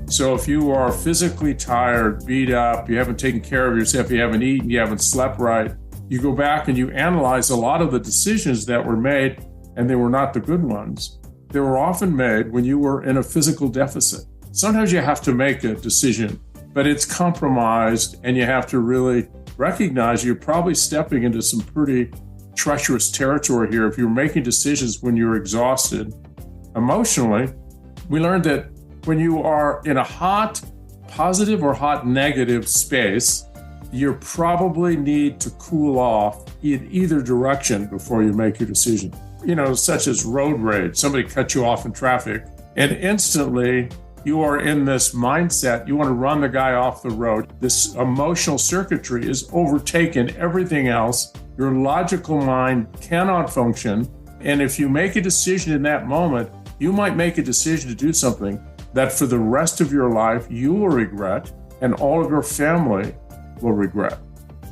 So if you are physically tired, beat up, you haven't taken care of yourself, you haven't eaten, you haven't slept right, you go back and you analyze a lot of the decisions that were made, and they were not the good ones. They were often made when you were in a physical deficit. Sometimes you have to make a decision, but it's compromised, and you have to really recognize you're probably stepping into some pretty treacherous territory here. If you're making decisions when you're exhausted emotionally, we learned that when you are in a hot positive or hot negative space, you probably need to cool off in either direction before you make your decision. Such as road rage. Somebody cut you off in traffic, and instantly you are in this mindset. You want to run the guy off the road. This emotional circuitry is overtaken everything else. Your logical mind cannot function. And if you make a decision in that moment, you might make a decision to do something that for the rest of your life you will regret, and all of your family will regret.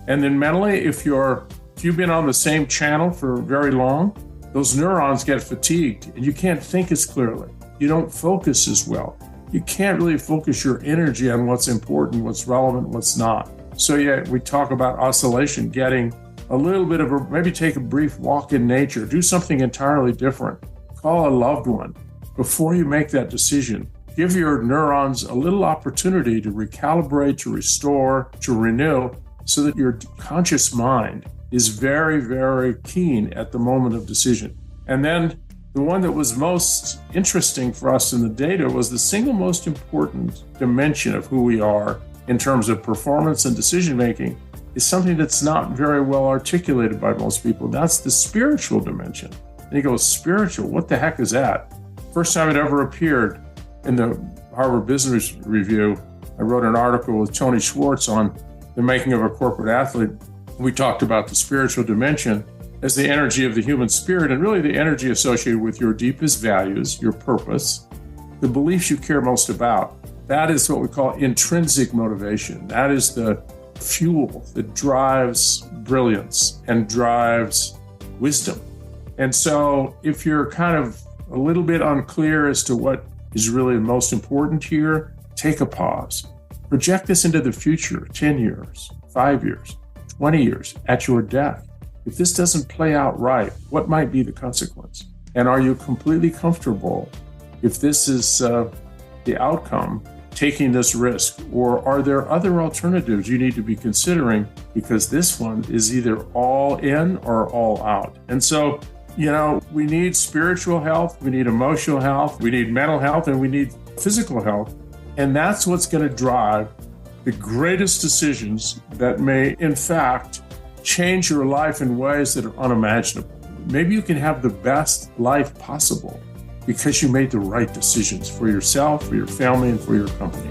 And then mentally, if you've been on the same channel for very long, those neurons get fatigued and you can't think as clearly. You don't focus as well. You can't really focus your energy on what's important, what's relevant, what's not. So we talk about oscillation, getting a little bit of maybe take a brief walk in nature, do something entirely different, call a loved one. Before you make that decision, give your neurons a little opportunity to recalibrate, to restore, to renew, so that your conscious mind is very, very keen at the moment of decision. And then the one that was most interesting for us in the data was the single most important dimension of who we are in terms of performance and decision-making is something that's not very well articulated by most people. That's the spiritual dimension. And you go, spiritual, what the heck is that? First time it ever appeared in the Harvard Business Review, I wrote an article with Tony Schwartz on the making of a corporate athlete. We talked about the spiritual dimension as the energy of the human spirit, and really the energy associated with your deepest values, your purpose, the beliefs you care most about. That is what we call intrinsic motivation. That is the fuel that drives brilliance and drives wisdom. And so if you're kind of a little bit unclear as to what is really most important here, take a pause. Project this into the future, 10 years, 5 years, 20 years, at your death. If this doesn't play out right, what might be the consequence? And are you completely comfortable if this is the outcome, taking this risk? Or are there other alternatives you need to be considering? Because this one is either all in or all out. And so, we need spiritual health, we need emotional health, we need mental health, and we need physical health. And that's what's going to drive the greatest decisions that may, in fact, change your life in ways that are unimaginable. Maybe you can have the best life possible because you made the right decisions for yourself, for your family, and for your company.